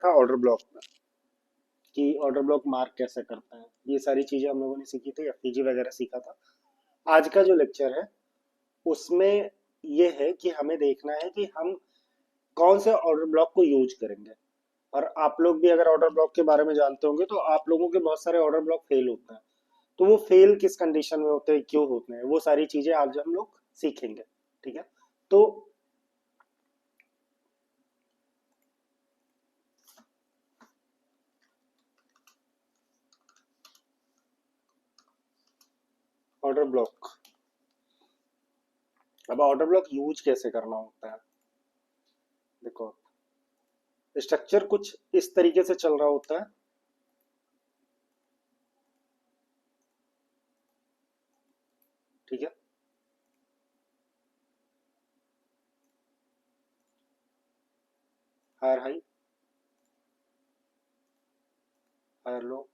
था order block में कि ऑर्डर ब्लॉक मार्क कैसे करता है। ये सारी चीजें हम लोगों ने सीखी थी, एफपीजी वगैरह सीखा था। आज का जो लेक्चर है उसमें ये है कि हमें देखना है कि हम कौन से ऑर्डर ब्लॉक को यूज करेंगे। और आप लोग भी अगर ऑर्डर ब्लॉक के बारे में जानते होंगे तो आप लोगों के बहुत सारे ऑर्डर ब्लॉक फेल होते हैं। तो वो फेल किस कंडीशन में होते हैं, क्यों होते हैं, वो सारी चीजें आज हम लोग सीखेंगे। ठीक है। तो ऑर्डर ब्लॉक, अब ऑर्डर ब्लॉक यूज कैसे करना होता है। देखो, स्ट्रक्चर कुछ इस तरीके से चल रहा होता है। ठीक है। हायर हाई, हायर लो,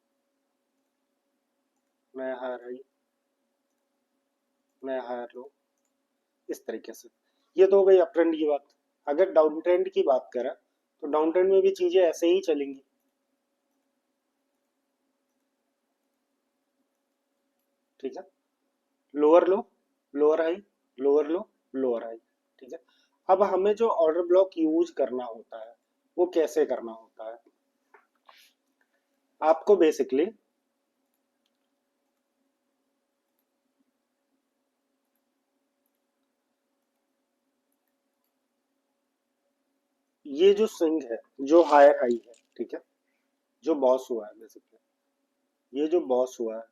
नया हायर हाई, नया हायर लो, इस तरीके से। ये तो हो गई अप ट्रेंड की बात। अगर डाउन ट्रेंड की बात करें तो डाउन ट्रेंड में भी चीजें ऐसे ही चलेंगी। ठीक है। लोअर लो, लोअर हाई, लोअर लो, लोअर हाई। ठीक है। अब हमें जो ऑर्डर ब्लॉक यूज करना होता है वो कैसे करना होता है। आपको बेसिकली ये जो स्विंग है, जो हायर हाई है, ठीक है, जो बॉस हुआ है बेसिकली, ये जो बॉस हुआ है,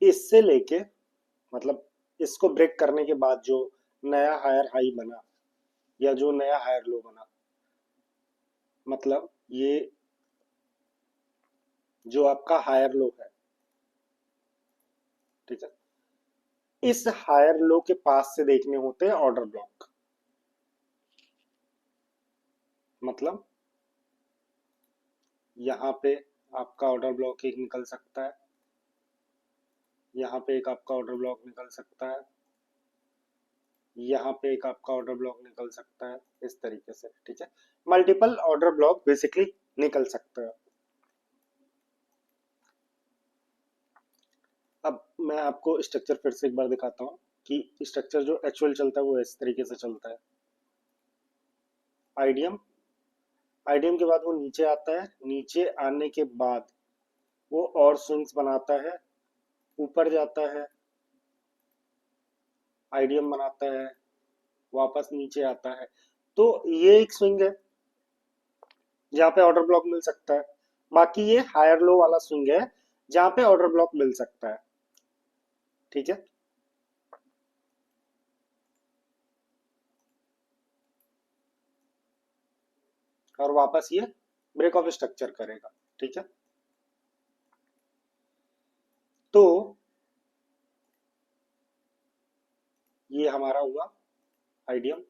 इससे लेके मतलब इसको ब्रेक करने के बाद जो नया हायर हाई बना या जो नया हायर लो बना, मतलब ये जो आपका हायर लो है, ठीक है, इस हायर लो के पास से देखने होते हैं ऑर्डर ब्लॉक। मतलब यहाँ पे आपका ऑर्डर ब्लॉक एक निकल सकता है, यहाँ पे एक आपका ऑर्डर ब्लॉक निकल सकता है, यहाँ पे एक आपका ऑर्डर ब्लॉक निकल सकता है, इस तरीके से। ठीक है। मल्टीपल ऑर्डर ब्लॉक बेसिकली निकल सकता है। अब मैं आपको स्ट्रक्चर फिर से एक बार दिखाता हूँ कि स्ट्रक्चर जो एक्चुअल चलता है वो इस तरीके से चलता है। आईडीएम, आईडीएम के बाद वो नीचे आता है, नीचे आने के बाद वो और स्विंग्स बनाता है, ऊपर जाता है, आईडीएम बनाता है, वापस नीचे आता है। तो ये एक स्विंग है जहाँ पे ऑर्डर ब्लॉक मिल सकता है। बाकी ये हायर लो वाला स्विंग है जहाँ पे ऑर्डर ब्लॉक मिल सकता है। ठीक है। और वापस ये ब्रेक ऑफ स्ट्रक्चर करेगा। ठीक है। तो ये हमारा हुआ आइडियम।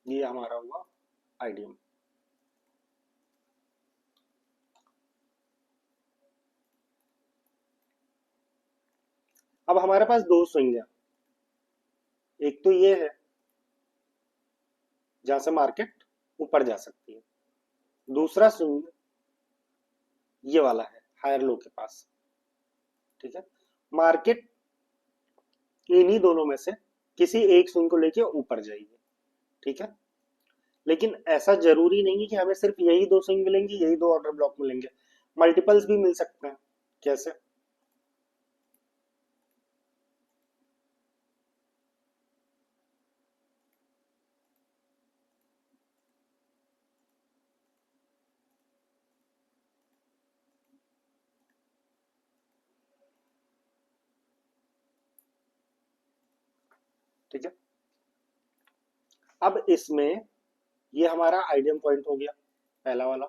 ये हमारा हुआ आइडियम। अब हमारे पास दो स्विंग है। एक तो ये है जहां से मार्केट ऊपर जा सकती है, दूसरा स्विंग ये वाला है हायर लो के पास। ठीक है। मार्केट इन्हीं दोनों में से किसी एक स्विंग को लेके ऊपर जाएगी। ठीक है। लेकिन ऐसा जरूरी नहीं है कि हमें सिर्फ यही दो स्विंग मिलेंगी, यही दो ऑर्डर ब्लॉक मिलेंगे। मल्टीपल्स भी मिल सकते हैं। कैसे। ठीक है। अब इसमें ये हमारा आइडियम पॉइंट हो गया, पहला वाला,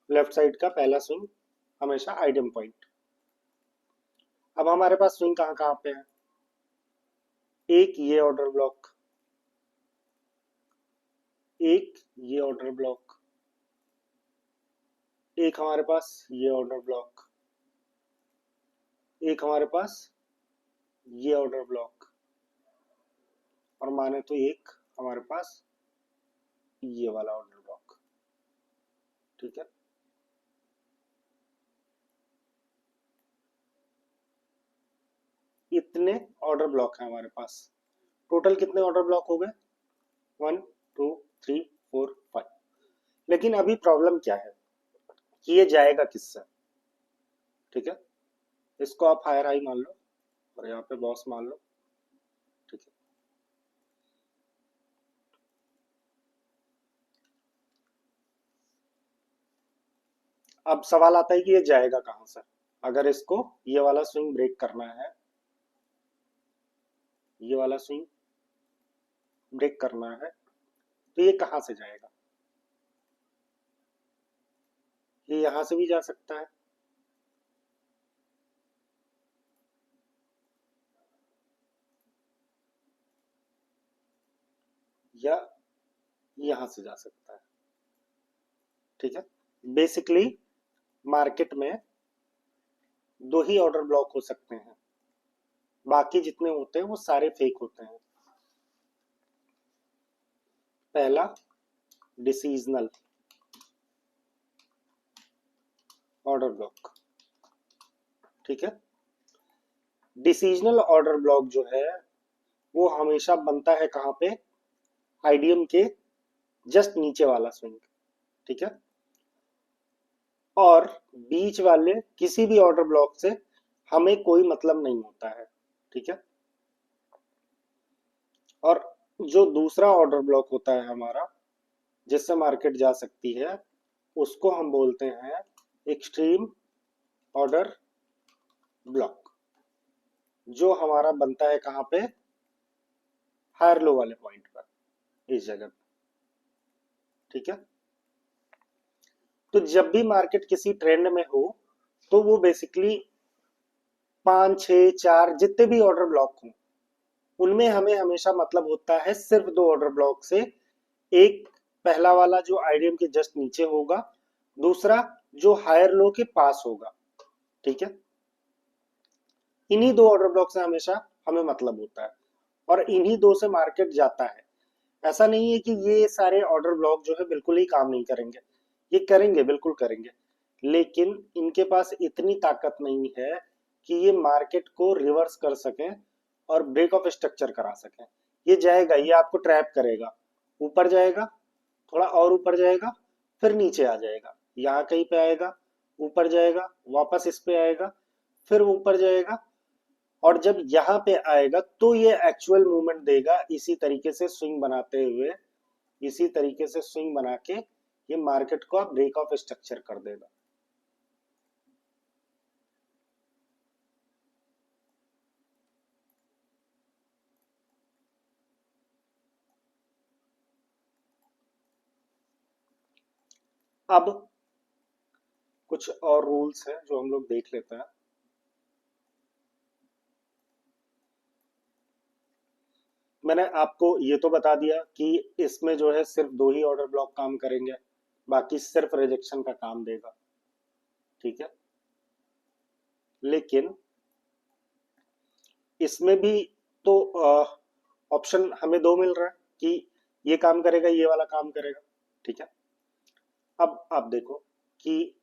लेफ्ट साइड का पहला स्विंग हमेशा आइडियम पॉइंट। अब हमारे पास स्विंग कहाँ कहाँ पे है। एक ये ऑर्डर ब्लॉक, एक ये ऑर्डर ब्लॉक, एक हमारे पास ये ऑर्डर ब्लॉक, एक हमारे पास ये ऑर्डर ब्लॉक, और माने तो एक हमारे पास ये वाला ऑर्डर ब्लॉक। ठीक है, इतने ऑर्डर ब्लॉक हैं हमारे पास। टोटल कितने ऑर्डर ब्लॉक हो गए? 1 2 3 4 5। लेकिन अभी प्रॉब्लम क्या है कि ये जाएगा किससे? ठीक है, इसको आप हायर हाई मान लो और यहाँ पे बॉस मान लो। ठीक है, अब सवाल आता है कि ये जाएगा कहां से? अगर इसको ये वाला स्विंग ब्रेक करना है, ये वाला स्विंग ब्रेक करना है, तो ये कहां से जाएगा? ये यहां से भी जा सकता है, या यहां से जा सकता है। ठीक है, बेसिकली मार्केट में दो ही ऑर्डर ब्लॉक हो सकते हैं, बाकी जितने होते हैं वो सारे फेक होते हैं। पहला, डिसीजनल ऑर्डर ब्लॉक। ठीक है, डिसीजनल ऑर्डर ब्लॉक जो है वो हमेशा बनता है कहां पे? आईडीएम के जस्ट नीचे वाला स्विंग। ठीक है, और बीच वाले किसी भी ऑर्डर ब्लॉक से हमें कोई मतलब नहीं होता है। ठीक है, और जो दूसरा ऑर्डर ब्लॉक होता है हमारा, जिससे मार्केट जा सकती है, उसको हम बोलते हैं एक्सट्रीम ऑर्डर ब्लॉक, जो हमारा बनता है कहां पे? हायर लो वाले पॉइंट पर, इस जगह पे। ठीक है, तो जब भी मार्केट किसी ट्रेंड में हो तो वो बेसिकली 5 6 4 जितने भी ऑर्डर ब्लॉक हों, उनमें हमें हमेशा मतलब होता है सिर्फ दो ऑर्डर ब्लॉक से। एक, पहला वाला जो आईडीएम के जस्ट नीचे होगा, दूसरा जो हायर लो के पास होगा। ठीक है, इन्हीं दो ऑर्डर ब्लॉक से हमेशा हमें मतलब होता है, और इन्हीं दो से मार्केट जाता है। ऐसा नहीं है कि ये सारे ऑर्डर ब्लॉक जो है बिल्कुल ही काम नहीं करेंगे, ये करेंगे, बिल्कुल करेंगे, लेकिन इनके पास इतनी ताकत नहीं है कि ये मार्केट को रिवर्स कर सकें और ब्रेक ऑफ स्ट्रक्चर करा सकें। ये जाएगा, ये आपको ट्रैप करेगा, ऊपर जाएगा, थोड़ा और ऊपर जाएगा, फिर नीचे आ जाएगा, यहाँ कहीं पे आएगा, ऊपर जाएगा, वापस इस पे आएगा, फिर ऊपर जाएगा, और जब यहाँ पे आएगा तो ये एक्चुअल मूवमेंट देगा। इसी तरीके से स्विंग बनाते हुए, इसी तरीके से स्विंग बना के ये मार्केट को ब्रेक ऑफ स्ट्रक्चर कर देगा। अब कुछ और रूल्स हैं जो हम लोग देख लेते हैं। मैंने आपको ये तो बता दिया कि इसमें जो है सिर्फ दो ही ऑर्डर ब्लॉक काम करेंगे, बाकी सिर्फ रिजेक्शन का काम देगा। ठीक है, लेकिन इसमें भी तो ऑप्शन हमें दो मिल रहा है कि ये काम करेगा, ये वाला काम करेगा। ठीक है, अब आप देखो कि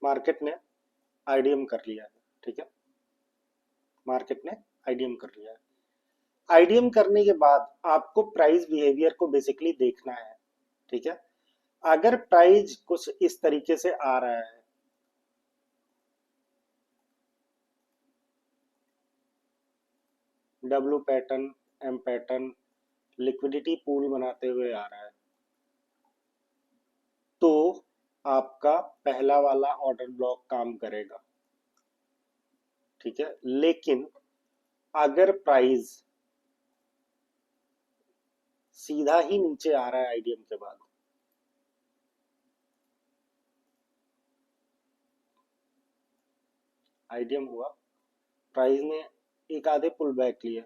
मार्केट ने आईडीएम कर लिया है। ठीक है, मार्केट ने आईडीएम कर लिया है। आईडीएम करने के बाद आपको प्राइस बिहेवियर को बेसिकली देखना है। ठीक है, अगर प्राइस कुछ इस तरीके से आ रहा है, W pattern, M pattern, liquidity pool बनाते हुए आ रहा है, तो आपका पहला वाला ऑर्डर ब्लॉक काम करेगा। ठीक है, लेकिन अगर प्राइस सीधा ही नीचे आ रहा है आईडीएम के बाद, आईडीएम हुआ, प्राइस ने एक आधे पुल बैक लिए,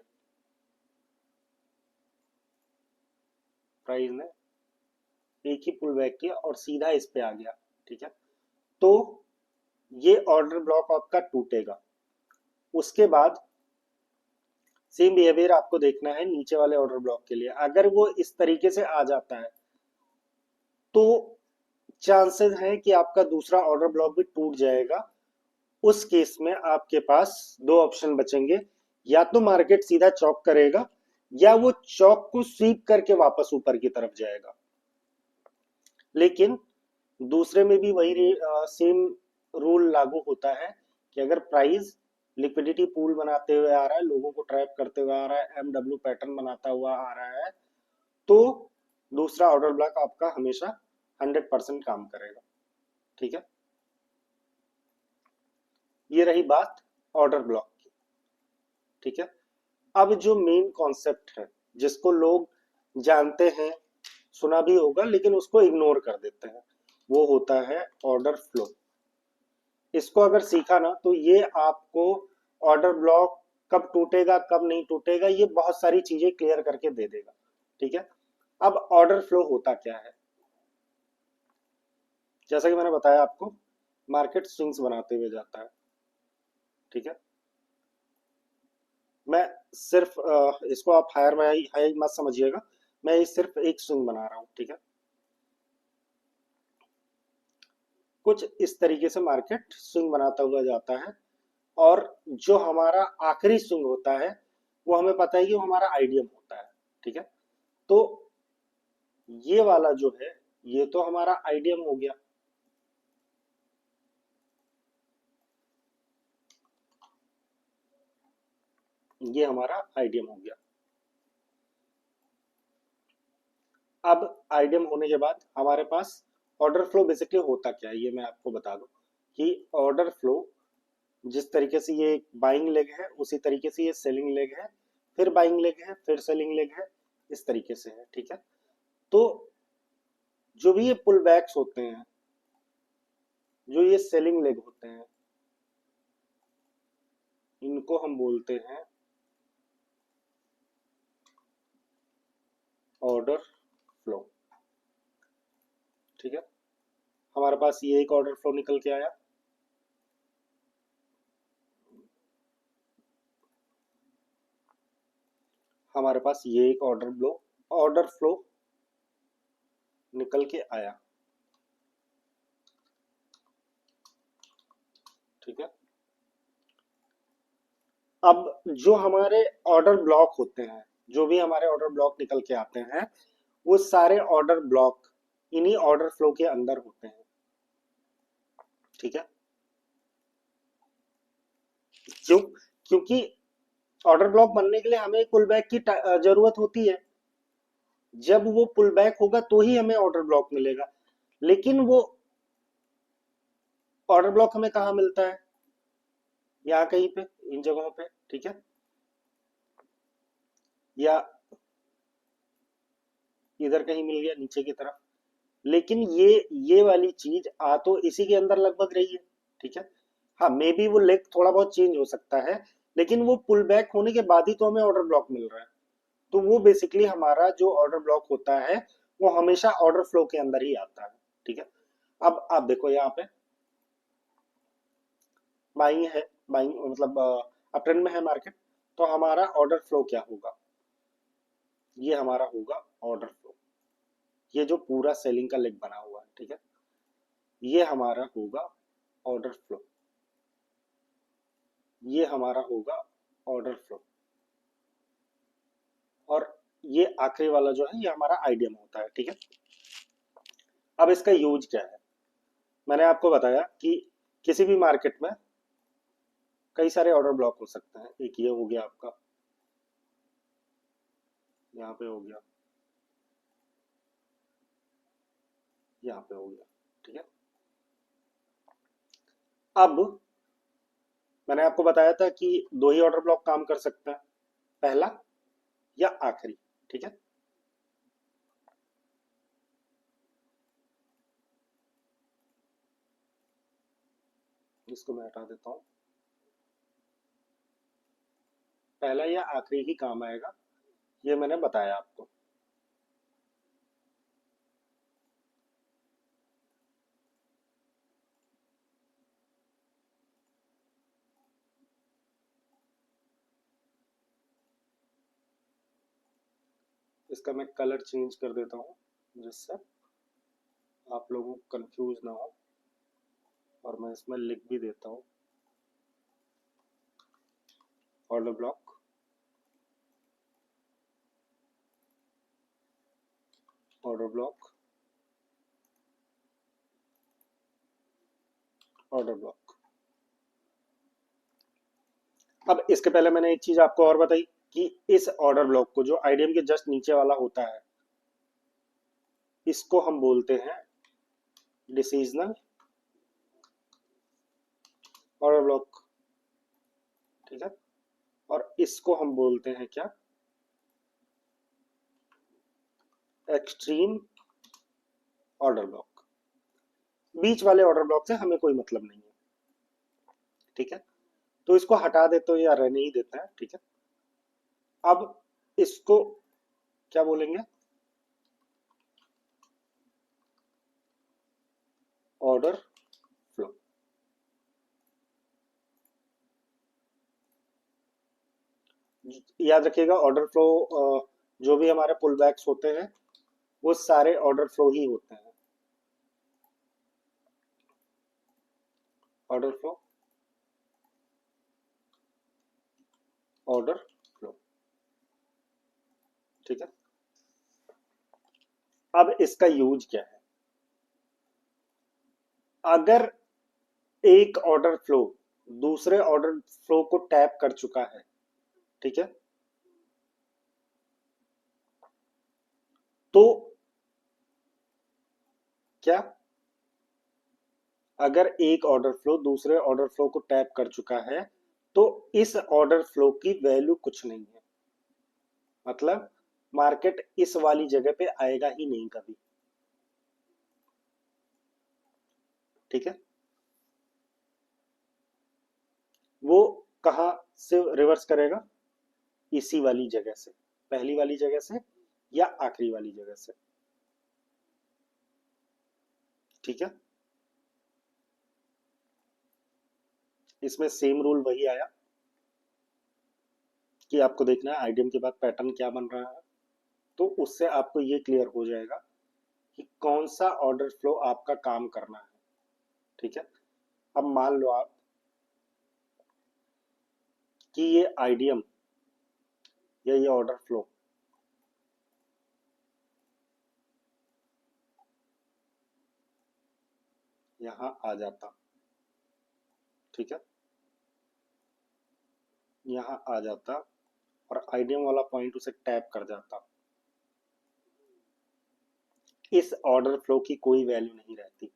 प्राइस ने एक ही पुल बैक किया और सीधा इस पे आ गया, ठीक है, तो ये ऑर्डर ब्लॉक आपका टूटेगा। उसके बाद सेम बिहेवियर आपको देखना है नीचे वाले ऑर्डर ब्लॉक के लिए। अगर वो इस तरीके से आ जाता है तो चांसेस हैं कि आपका दूसरा ऑर्डर ब्लॉक भी टूट जाएगा। उस केस में आपके पास दो ऑप्शन बचेंगे, या तो मार्केट सीधा चौक करेगा या वो चौक को स्वीप करके वापस ऊपर की तरफ जाएगा। लेकिन दूसरे में भी वही सेम रूल लागू होता है कि अगर प्राइस लिक्विडिटी पूल बनाते हुए आ रहा है, लोगों को ट्रैप करते हुए आ रहा है, एमडब्ल्यू पैटर्न बनाता हुआ आ रहा है, तो दूसरा ऑर्डर ब्लॉक आपका हमेशा 100% काम करेगा, ठीक है। ये रही बात ऑर्डर ब्लॉक की, ठीक है। अब जो मेन कॉन्सेप्ट है जिसको लोग जानते हैं, सुना भी होगा लेकिन उसको इग्नोर कर देते हैं, वो होता है ऑर्डर फ्लो। इसको अगर सीखा ना तो ये आपको ऑर्डर ब्लॉक कब टूटेगा कब नहीं टूटेगा ये बहुत सारी चीजें क्लियर करके दे देगा, ठीक है। अब ऑर्डर फ्लो होता क्या है, जैसा कि मैंने बताया आपको, मार्केट स्विंग्स बनाते हुए जाता है, ठीक है। मैं सिर्फ इसको आप हायर हाई हाई मत समझिएगा, मैं सिर्फ एक स्विंग बना रहा हूं, ठीक है। कुछ इस तरीके से मार्केट स्विंग बनाता हुआ जाता है, और जो हमारा आखिरी स्विंग होता है वो हमें पता है कि वो हमारा आईडीएम होता है, ठीक है। तो ये वाला जो है ये तो हमारा आईडीएम हो गया। ये हमारा आईडीएम हो गया। अब आईडीएम होने के बाद हमारे पास ऑर्डर फ्लो बेसिकली होता क्या है ये मैं आपको बता दूं कि ऑर्डर फ्लो जिस तरीके से ये बाइंग लेग है उसी तरीके से ये सेलिंग लेग है, फिर बाइंग लेग है, फिर सेलिंग लेग है, इस तरीके से है, ठीक है। तो जो भी ये पुल बैक्स होते हैं, जो ये सेलिंग लेग होते हैं, इनको हम बोलते हैं ऑर्डर फ्लो, ठीक है। हमारे पास ये एक ऑर्डर फ्लो निकल के आया, हमारे पास ये एक ऑर्डर फ्लो निकल के आया, ठीक है। अब जो हमारे ऑर्डर ब्लॉक होते हैं, जो भी हमारे ऑर्डर ब्लॉक निकल के आते हैं, वो सारे ऑर्डर ब्लॉक इन्हीं ऑर्डर फ्लो के अंदर होते हैं, ठीक है। क्यों? क्योंकि ऑर्डर ब्लॉक बनने के लिए हमें पुल बैक की जरूरत होती है। जब वो पुल बैक होगा तो ही हमें ऑर्डर ब्लॉक मिलेगा। लेकिन वो ऑर्डर ब्लॉक हमें कहाँ मिलता है? यहाँ कहीं पे, इन जगहों पे, ठीक है। या इधर कहीं मिल गया नीचे की तरफ। लेकिन ये वाली चीज आ तो इसी के अंदर लगभग रही है, ठीक है। हाँ, मे बी वो लेग थोड़ा बहुत चेंज हो सकता है, लेकिन वो पुल बैक होने के बाद ही तो हमें ऑर्डर ब्लॉक मिल रहा है। तो वो बेसिकली हमारा जो ऑर्डर ब्लॉक होता है वो हमेशा ऑर्डर फ्लो के अंदर ही आता है, ठीक है। अब आप देखो यहाँ पे बाइंग है, बाइंग मतलब अप ट्रेंड में है मार्केट, तो हमारा ऑर्डर फ्लो क्या होगा? ये हमारा होगा ऑर्डर फ्लो। ये जो पूरा सेलिंग का लेग बना हुआ है, ठीक है, ये हमारा होगा ऑर्डर फ्लो। ये हमारा होगा ऑर्डर फ्लो। और ये आखिरी वाला जो है ये हमारा आईडीएम होता है, ठीक है। अब इसका यूज क्या है? मैंने आपको बताया कि किसी भी मार्केट में कई सारे ऑर्डर ब्लॉक हो सकते हैं। एक ये हो गया आपका, यहाँ पे हो गया, यहाँ पे हो गया, ठीक है। अब मैंने आपको बताया था कि दो ही ऑर्डर ब्लॉक काम कर सकता है, पहला या आखिरी, ठीक है। इसको मैं हटा देता हूँ। पहला या आखिरी ही काम आएगा, ये मैंने बताया आपको। इसका मैं कलर चेंज कर देता हूँ जिससे आप लोगों को कंफ्यूज ना हो, और मैं इसमें लिख भी देता हूँ order block, order block, order block. अब इसके पहले मैंने एक चीज आपको और बताई कि इस ऑर्डर ब्लॉक को, जो आईडीएम के जस्ट नीचे वाला होता है, इसको हम बोलते हैं डिसीजनल ऑर्डर ब्लॉक। ठीक है, और इसको हम बोलते हैं क्या, एक्सट्रीम ऑर्डर ब्लॉक। बीच वाले ऑर्डर ब्लॉक से हमें कोई मतलब नहीं है। ठीक है, तो इसको हटा देते हो या रहने ही देते हैं। ठीक है, अब इसको क्या बोलेंगे, ऑर्डर फ्लो। याद रखिएगा, ऑर्डर फ्लो जो भी हमारे पुल बैक्स होते हैं वो सारे ऑर्डर फ्लो ही होते हैं। Order flow, order flow. ठीक है, अब इसका यूज क्या है। अगर एक ऑर्डर फ्लो दूसरे ऑर्डर फ्लो को टैप कर चुका है, ठीक है, तो क्या, अगर एक ऑर्डर फ्लो दूसरे ऑर्डर फ्लो को टैप कर चुका है तो इस ऑर्डर फ्लो की वैल्यू कुछ नहीं है। मतलब मार्केट इस वाली जगह पे आएगा ही नहीं कभी। ठीक है, वो कहां से रिवर्स करेगा, इसी वाली जगह से, पहली वाली जगह से या आखिरी वाली जगह से। ठीक है, इसमें सेम रूल वही आया कि आपको देखना है आईडीएम के बाद पैटर्न क्या बन रहा है, तो उससे आपको ये क्लियर हो जाएगा कि कौन सा ऑर्डर फ्लो आपका काम करना है। ठीक है, अब मान लो आप कि ये आईडीएम या ये ऑर्डर फ्लो यहां आ जाता। ठीक है, यहां आ जाता और आईडीएम वाला पॉइंट उसे टैप कर जाता, इस ऑर्डर फ्लो की कोई वैल्यू नहीं रहती।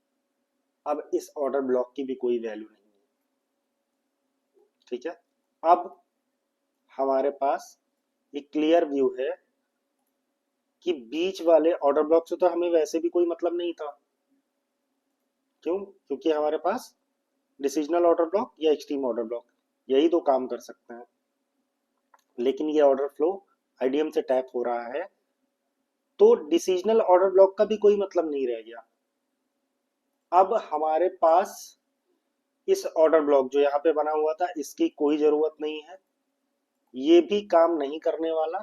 अब इस ऑर्डर ब्लॉक की भी कोई वैल्यू नहीं है। ठीक है, अब हमारे पास एक क्लियर व्यू है कि बीच वाले ऑर्डर ब्लॉक से तो हमें वैसे भी कोई मतलब नहीं था। क्यों, क्योंकि हमारे पास डिसीजनल ऑर्डर ब्लॉक या एक्सट्रीम ऑर्डर ब्लॉक यही दो काम कर सकते हैं। लेकिन ये ऑर्डर फ्लो आईडीएम से टैप हो रहा है तो डिसीजनल ऑर्डर ब्लॉक का भी कोई मतलब नहीं रह गया। अब हमारे पास इस ऑर्डर ब्लॉक जो यहाँ पे बना हुआ था इसकी कोई जरूरत नहीं है, ये भी काम नहीं करने वाला।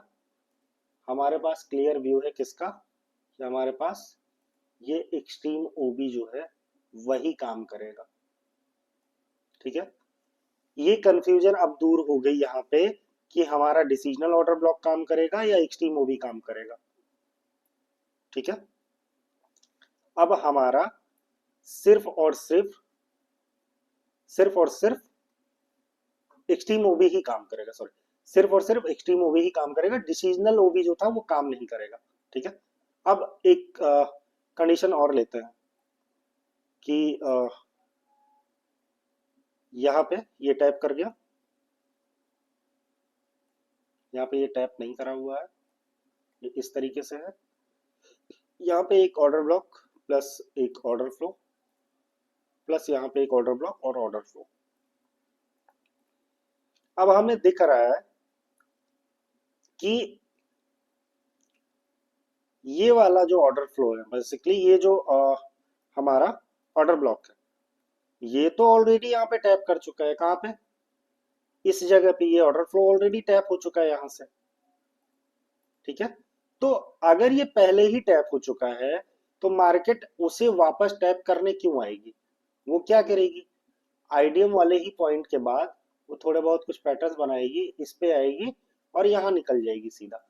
हमारे पास क्लियर व्यू है किसका, कि हमारे पास ये एक्सट्रीम ओबी जो है वही काम करेगा। ठीक है, ये कंफ्यूजन अब दूर हो गई यहाँ पे कि हमारा डिसीजनल ऑर्डर ब्लॉक काम करेगा या एक्सट्रीम ओबी काम करेगा। ठीक है, अब हमारा सिर्फ और सिर्फ एक्सट्रीम ओबी ही काम करेगा। सॉरी, सिर्फ और सिर्फ एक्सट्रीम ओबी ही काम करेगा, डिसीजनल ओबी जो था वो काम नहीं करेगा। ठीक है, अब एक कंडीशन और लेते हैं कि यहाँ पे ये टैप कर गया, यहाँ पे ये टैप नहीं करा हुआ है, ये इस तरीके से है। यहाँ पे एक ऑर्डर ब्लॉक प्लस एक ऑर्डर फ्लो प्लस यहाँ पे एक ऑर्डर ब्लॉक और ऑर्डर फ्लो। अब हमें दिख रहा है कि ये वाला जो ऑर्डर फ्लो है, बेसिकली ये जो हमारा ऑर्डर ब्लॉक है, ये तो ऑलरेडी यहाँ पे टैप कर चुका है। कहाँ पे, इस जगह पे ये ऑर्डर फ्लो ऑलरेडी टैप हो चुका है यहाँ से। ठीक है, तो अगर ये पहले ही टैप हो चुका है तो मार्केट उसे वापस टैप करने क्यों आएगी? वो क्या करेगी, आईडीएम वाले ही पॉइंट के बाद वो थोड़े बहुत कुछ पैटर्न्स बनाएगी, इस पे आएगी और यहाँ निकल जाएगी सीधा।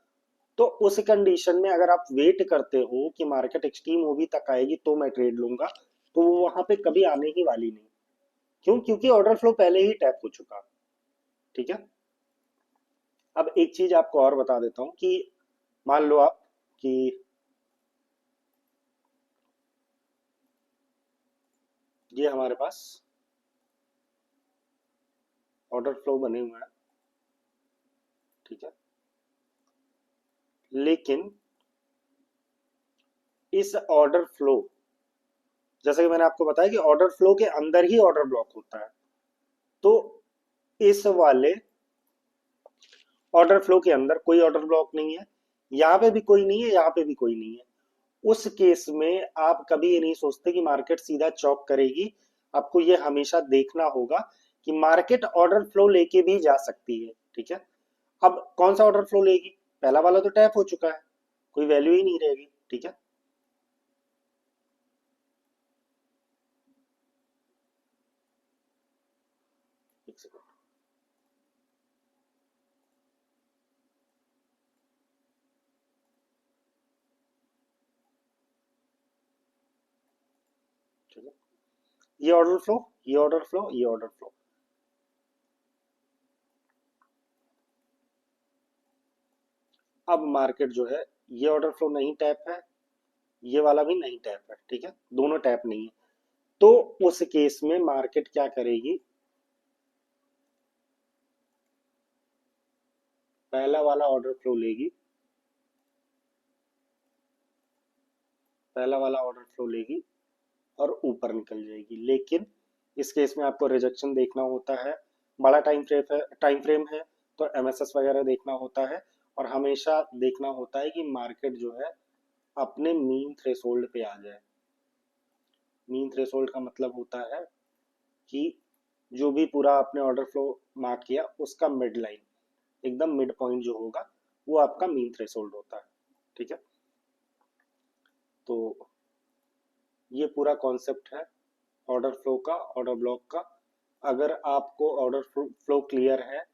तो उस कंडीशन में अगर आप वेट करते हो कि मार्केट एक्सट्रीम ओवी तक आएगी तो मैं ट्रेड लूंगा, तो वो वहां पे कभी आने ही वाली नहीं। क्यों? क्योंकि ऑर्डर फ्लो पहले ही टैप हो चुका। ठीक है। अब एक चीज आपको और बता देता हूं कि मान लो आप कि ये हमारे पास ऑर्डर फ्लो बने हुए हैं, ठीक है, लेकिन इस ऑर्डर फ्लो, जैसे कि मैंने आपको बताया कि ऑर्डर फ्लो के अंदर ही ऑर्डर ब्लॉक होता है, तो इस वाले ऑर्डर फ्लो के अंदर कोई ऑर्डर ब्लॉक नहीं है, यहाँ पे भी कोई नहीं है, यहाँ पे भी कोई नहीं है। उस केस में आप कभी ये नहीं सोचते कि मार्केट सीधा चौक करेगी। आपको ये हमेशा देखना होगा कि मार्केट ऑर्डर फ्लो लेके भी जा सकती है। ठीक है। अब कौन सा ऑर्डर फ्लो लेगी? पहला वाला तो टैप हो चुका है, कोई वैल्यू ही नहीं रहेगी। ठीक है। एक सेकंड। ठीक है। ये ऑर्डर फ्लो, ये ऑर्डर फ्लो, ये ऑर्डर फ्लो। अब मार्केट जो है, ये ऑर्डर फ्लो नहीं टैप है, ये वाला भी नहीं टैप है। ठीक है। दोनों टैप नहीं है। तो उस केस में मार्केट क्या करेगी, पहला वाला ऑर्डर फ्लो लेगी, पहला वाला ऑर्डर फ्लो लेगी और ऊपर निकल जाएगी। लेकिन इस केस में आपको रिजेक्शन देखना होता है, बड़ा टाइम फ्रेम है तो एमएसएस वगैरह देखना होता है, और हमेशा देखना होता है कि मार्केट जो है अपने मीन थ्रेशोल्ड पे आ जाए। मीन थ्रेशोल्ड का मतलब होता है कि जो भी पूरा आपने ऑर्डर फ्लो मार्क किया उसका मिड लाइन, एकदम मिड पॉइंट जो होगा वो आपका मीन थ्रेशोल्ड होता है। ठीक है। तो ये पूरा कॉन्सेप्ट है ऑर्डर फ्लो का, ऑर्डर ब्लॉक का। अगर आपको ऑर्डर फ्लो क्लियर है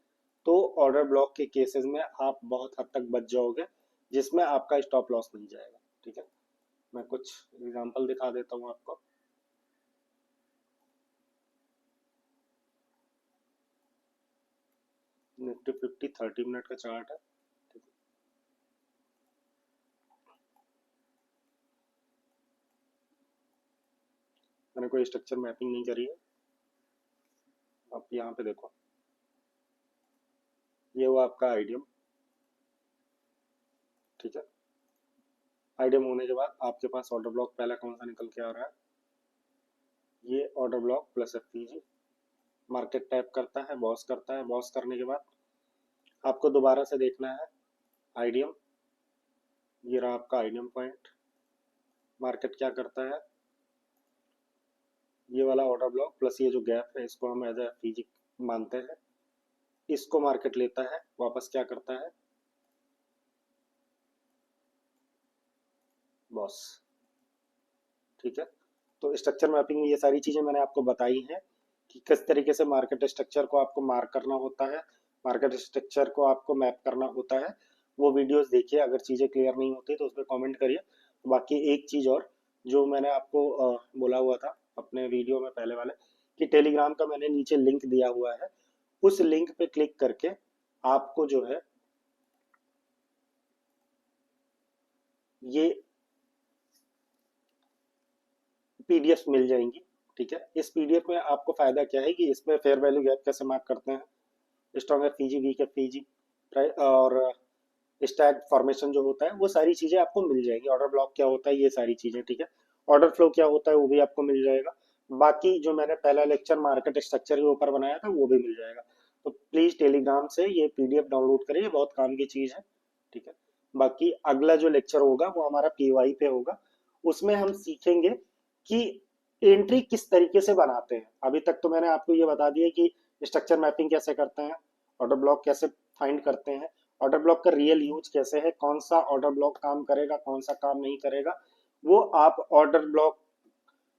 तो ऑर्डर ब्लॉक के केसेस में आप बहुत हद तक बच जाओगे, जिसमें आपका स्टॉप लॉस मिल जाएगा। ठीक है। मैं कुछ एग्जांपल दिखा देता हूँ आपको। निफ्टी 50 30 मिनट का चार्ट है। ठीक है। मैंने कोई स्ट्रक्चर मैपिंग नहीं करी है। आप यहाँ पे देखो, ये हुआ आपका आईडियम। ठीक है। आईडियम होने के बाद आपके पास ऑर्डर ब्लॉक पहला कौन सा निकल के आ रहा है, ये order block plus FPG. Market tap करता है, बॉस करता है, बॉस करने के बाद आपको दोबारा से देखना है आईडियम। ये रहा आपका आईडियम पॉइंट। मार्केट क्या करता है, ये वाला ऑर्डर ब्लॉक प्लस ये जो गैप है इसको हम एज ए एफपीजी मानते हैं, इसको मार्केट लेता है, वापस क्या करता है, बॉस। ठीक है। तो स्ट्रक्चर मैपिंग में ये सारी चीजें मैंने आपको बताई हैं कि किस तरीके से मार्केट स्ट्रक्चर को आपको मार्क करना होता है, मार्केट स्ट्रक्चर को आपको मैप करना होता है। वो वीडियोस देखिए, अगर चीजें क्लियर नहीं होती तो उस पर कॉमेंट करिए। बाकी एक चीज और जो मैंने आपको बोला हुआ था अपने वीडियो में पहले वाले, कि टेलीग्राम का मैंने नीचे लिंक दिया हुआ है, उस लिंक पे क्लिक करके आपको जो है ये पीडीएफ मिल जाएंगी। ठीक है। इस पीडीएफ में आपको फायदा क्या है कि इसमें फेयर वैल्यू गैप कैसे मार्क करते हैं, स्ट्रॉन्ग एफपीजी, वीक एफपीजी और स्टैक फॉर्मेशन जो होता है, वो सारी चीजें आपको मिल जाएगी। ऑर्डर ब्लॉक क्या होता है, ये सारी चीजें। ठीक है। ऑर्डर फ्लो क्या होता है वो भी आपको मिल जाएगा। बाकी जो मैंने पहला लेक्चर मार्केट स्ट्रक्चर के ऊपर बनाया था वो भी मिल जाएगा। तो प्लीज टेलीग्राम से ये पीडीएफ डाउनलोड करिए, ये बहुत काम की चीज है। ठीक है। बाकी अगला जो लेक्चर होगा वो हमारा पीवाई पे होगा। उसमें हम सीखेंगे कि एंट्री किस तरीके से बनाते हैं। अभी तक तो मैंने आपको ये बता दिया कि स्ट्रक्चर मैपिंग कैसे करते हैं, ऑर्डर ब्लॉक कैसे फाइंड करते हैं, ऑर्डर ब्लॉक का रियल यूज कैसे है, कौन सा ऑर्डर ब्लॉक काम करेगा, कौन सा काम नहीं करेगा, वो आप ऑर्डर ब्लॉक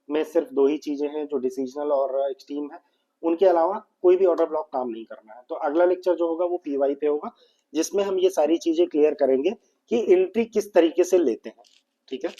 में सिर्फ दो ही चीजें हैं जो डिसीजनल और एक्सट्रीम है, उनके अलावा कोई भी ऑर्डर ब्लॉक काम नहीं करना है। तो अगला लेक्चर जो होगा वो पीवाई पे होगा, जिसमें हम ये सारी चीजें क्लियर करेंगे कि एंट्री किस तरीके से लेते हैं। ठीक है।